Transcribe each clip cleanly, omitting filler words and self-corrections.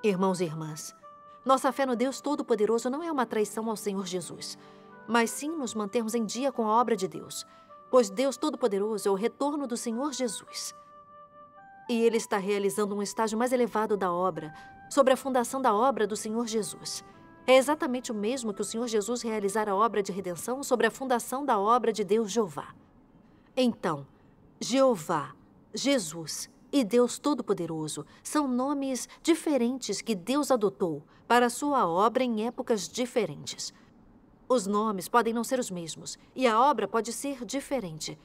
Irmãos e irmãs, nossa fé no Deus Todo-Poderoso não é uma traição ao Senhor Jesus, mas sim nos mantermos em dia com a obra de Deus, pois Deus Todo-Poderoso é o retorno do Senhor Jesus. E Ele está realizando um estágio mais elevado da obra, sobre a fundação da obra do Senhor Jesus. É exatamente o mesmo que o Senhor Jesus realizar a obra de redenção sobre a fundação da obra de Deus Jeová. Então, Jeová, Jesus e Deus Todo-Poderoso são nomes diferentes que Deus adotou para a sua obra em épocas diferentes. Os nomes podem não ser os mesmos e a obra pode ser diferente,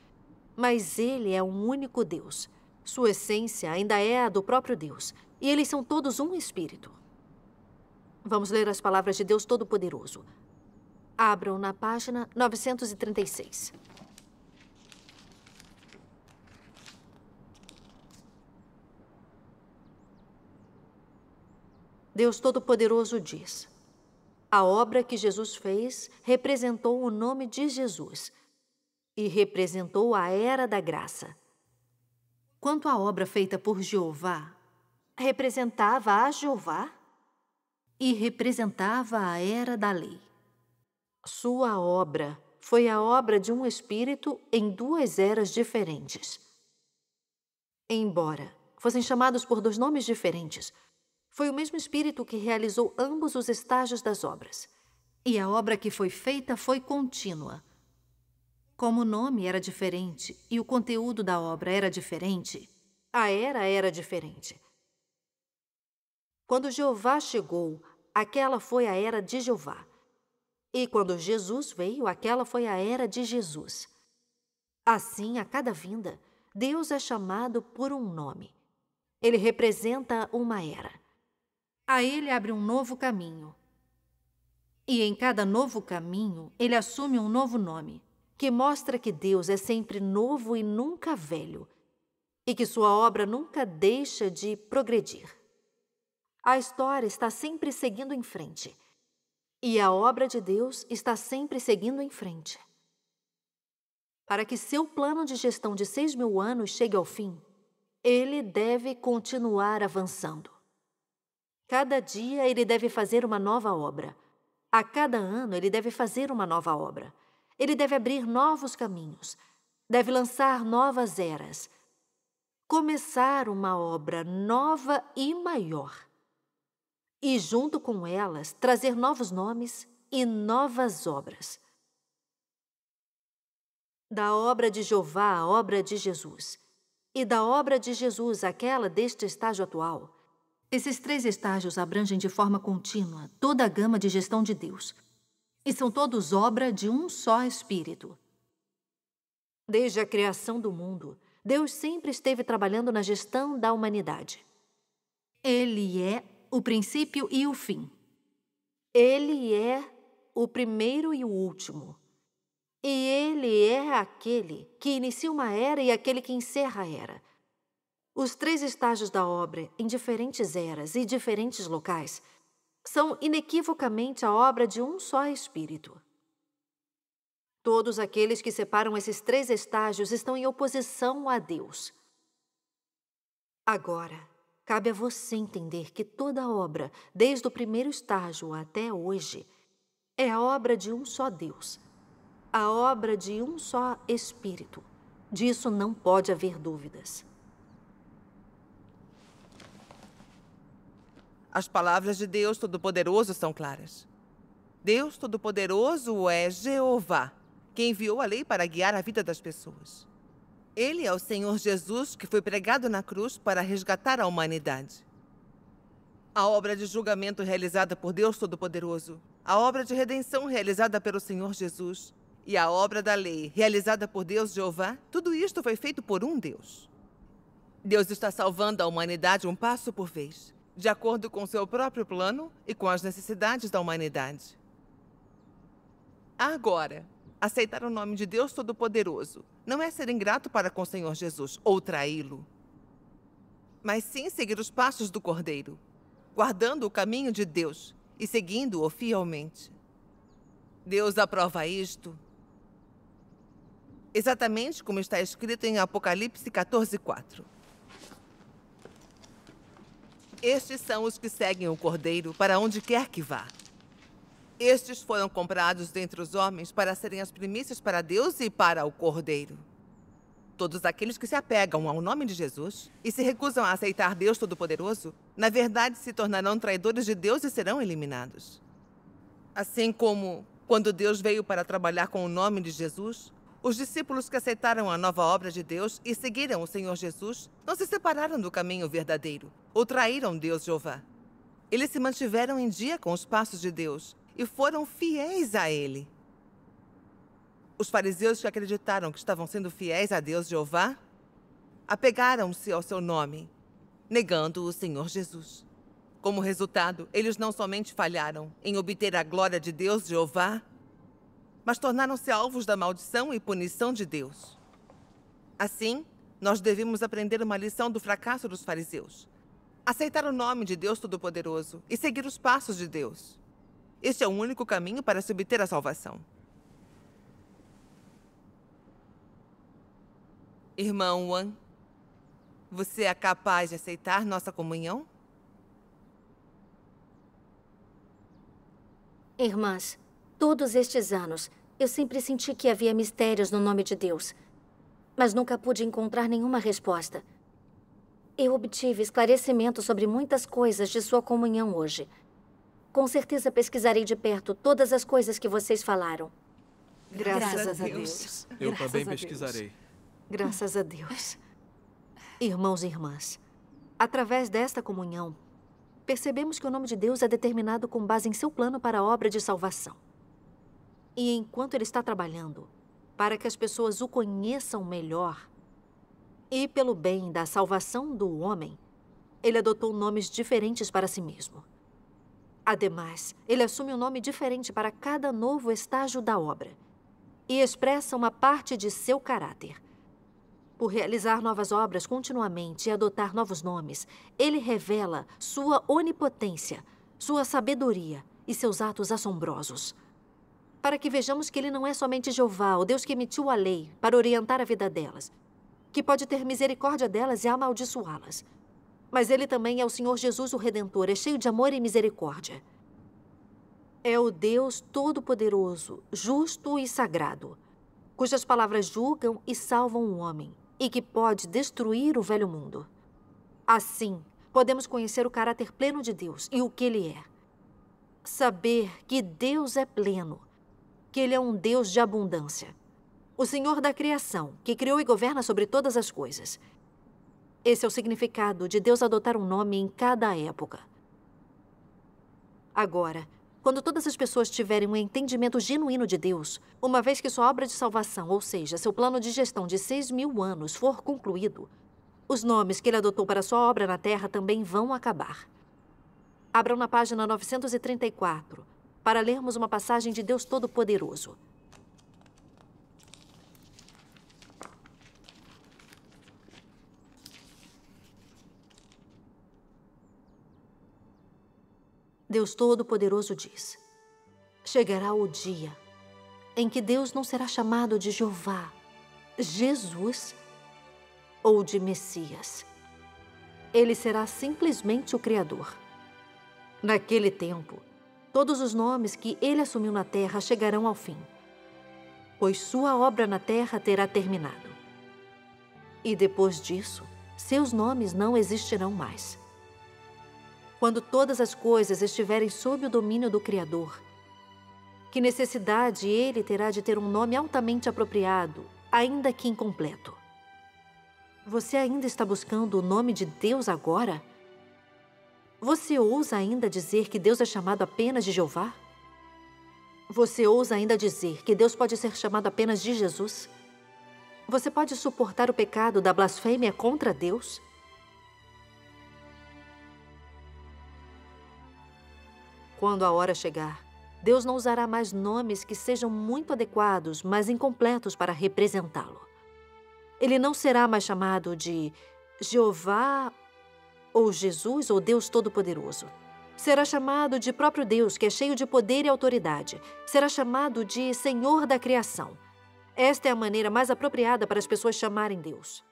mas Ele é um único Deus. Sua essência ainda é a do próprio Deus, e eles são todos um espírito. Vamos ler as palavras de Deus Todo-Poderoso. Abram na página 936. Deus Todo-Poderoso diz: a obra que Jesus fez representou o nome de Jesus e representou a era da graça. Quanto à obra feita por Jeová, representava a Jeová e representava a era da lei. Sua obra foi a obra de um espírito em duas eras diferentes. Embora fossem chamados por dois nomes diferentes, foi o mesmo espírito que realizou ambos os estágios das obras. E a obra que foi feita foi contínua. Como o nome era diferente e o conteúdo da obra era diferente, a era diferente. Quando Jeová chegou, aquela foi a era de Jeová. E quando Jesus veio, aquela foi a era de Jesus. Assim, a cada vinda, Deus é chamado por um nome. Ele representa uma era. A ele abre um novo caminho. E em cada novo caminho, ele assume um novo nome, que mostra que Deus é sempre novo e nunca velho, e que sua obra nunca deixa de progredir. A história está sempre seguindo em frente, e a obra de Deus está sempre seguindo em frente. Para que seu plano de gestão de 6.000 anos chegue ao fim, ele deve continuar avançando. Cada dia ele deve fazer uma nova obra. A cada ano ele deve fazer uma nova obra. Ele deve abrir novos caminhos. Deve lançar novas eras. Começar uma obra nova e maior. E junto com elas, trazer novos nomes e novas obras. Da obra de Jeová à obra de Jesus. E da obra de Jesus àquela deste estágio atual. Esses 3 estágios abrangem de forma contínua toda a gama de gestão de Deus. E são todos obra de um só Espírito. Desde a criação do mundo, Deus sempre esteve trabalhando na gestão da humanidade. Ele é o princípio e o fim. Ele é o primeiro e o último. E ele é aquele que inicia uma era e aquele que encerra a era. Os 3 estágios da obra, em diferentes eras e diferentes locais, são inequivocamente a obra de um só Espírito. Todos aqueles que separam esses 3 estágios estão em oposição a Deus. Agora, cabe a você entender que toda obra, desde o primeiro estágio até hoje, é a obra de um só Deus, a obra de um só Espírito. Disso não pode haver dúvidas. As palavras de Deus Todo-Poderoso são claras. Deus Todo-Poderoso é Jeová, que enviou a lei para guiar a vida das pessoas. Ele é o Senhor Jesus que foi pregado na cruz para resgatar a humanidade. A obra de julgamento realizada por Deus Todo-Poderoso, a obra de redenção realizada pelo Senhor Jesus e a obra da lei realizada por Deus Jeová, tudo isto foi feito por um Deus. Deus está salvando a humanidade um passo por vez, de acordo com seu próprio plano e com as necessidades da humanidade. Agora, aceitar o nome de Deus Todo-Poderoso não é ser ingrato para com o Senhor Jesus ou traí-lo, mas sim seguir os passos do Cordeiro, guardando o caminho de Deus e seguindo-o fielmente. Deus aprova isto exatamente como está escrito em Apocalipse 14:4. Estes são os que seguem o Cordeiro para onde quer que vá. Estes foram comprados dentre os homens para serem as primícias para Deus e para o Cordeiro. Todos aqueles que se apegam ao nome de Jesus e se recusam a aceitar Deus Todo-Poderoso, na verdade se tornarão traidores de Deus e serão eliminados. Assim como, quando Deus veio para trabalhar com o nome de Jesus, os discípulos que aceitaram a nova obra de Deus e seguiram o Senhor Jesus não se separaram do caminho verdadeiro ou traíram Deus Jeová. Eles se mantiveram em dia com os passos de Deus e foram fiéis a Ele. Os fariseus que acreditaram que estavam sendo fiéis a Deus Jeová apegaram-se ao seu nome, negando o Senhor Jesus. Como resultado, eles não somente falharam em obter a glória de Deus Jeová, mas tornaram-se alvos da maldição e punição de Deus. Assim, nós devemos aprender uma lição do fracasso dos fariseus. Aceitar o nome de Deus Todo-Poderoso e seguir os passos de Deus. Este é o único caminho para se obter a salvação. Irmão Wan, você é capaz de aceitar nossa comunhão? Irmãs, todos estes anos, eu sempre senti que havia mistérios no nome de Deus, mas nunca pude encontrar nenhuma resposta. Eu obtive esclarecimento sobre muitas coisas de sua comunhão hoje. Com certeza pesquisarei de perto todas as coisas que vocês falaram. Graças a Deus. Eu também pesquisarei. Graças a Deus. Irmãos e irmãs, através desta comunhão, percebemos que o nome de Deus é determinado com base em seu plano para a obra de salvação. E enquanto Ele está trabalhando para que as pessoas o conheçam melhor e pelo bem da salvação do homem, Ele adotou nomes diferentes para si mesmo. Ademais, Ele assume um nome diferente para cada novo estágio da obra e expressa uma parte de seu caráter. Por realizar novas obras continuamente e adotar novos nomes, Ele revela sua onipotência, sua sabedoria e seus atos assombrosos. Para que vejamos que Ele não é somente Jeová, o Deus que emitiu a lei para orientar a vida delas, que pode ter misericórdia delas e amaldiçoá-las. Mas Ele também é o Senhor Jesus, o Redentor, é cheio de amor e misericórdia. É o Deus Todo-Poderoso, justo e sagrado, cujas palavras julgam e salvam o homem, e que pode destruir o velho mundo. Assim, podemos conhecer o caráter pleno de Deus e o que Ele é. Saber que Deus é pleno, que Ele é um Deus de abundância, o Senhor da criação, que criou e governa sobre todas as coisas. Esse é o significado de Deus adotar um nome em cada época. Agora, quando todas as pessoas tiverem um entendimento genuíno de Deus, uma vez que sua obra de salvação, ou seja, seu plano de gestão de 6.000 anos for concluído, os nomes que Ele adotou para sua obra na Terra também vão acabar. Abram na página 934 para lermos uma passagem de Deus Todo-Poderoso. Deus Todo-Poderoso diz: chegará o dia em que Deus não será chamado de Jeová, Jesus ou de Messias. Ele será simplesmente o Criador. Naquele tempo, todos os nomes que Ele assumiu na terra chegarão ao fim, pois sua obra na terra terá terminado. E depois disso, seus nomes não existirão mais. Quando todas as coisas estiverem sob o domínio do Criador, que necessidade Ele terá de ter um nome altamente apropriado, ainda que incompleto? Você ainda está buscando o nome de Deus agora? Você ousa ainda dizer que Deus é chamado apenas de Jeová? Você ousa ainda dizer que Deus pode ser chamado apenas de Jesus? Você pode suportar o pecado da blasfêmia contra Deus? Quando a hora chegar, Deus não usará mais nomes que sejam muito adequados, mas incompletos para representá-lo. Ele não será mais chamado de Jeová ou Jesus ou Deus Todo-Poderoso. Será chamado de próprio Deus, que é cheio de poder e autoridade. Será chamado de Senhor da criação. Esta é a maneira mais apropriada para as pessoas chamarem Deus.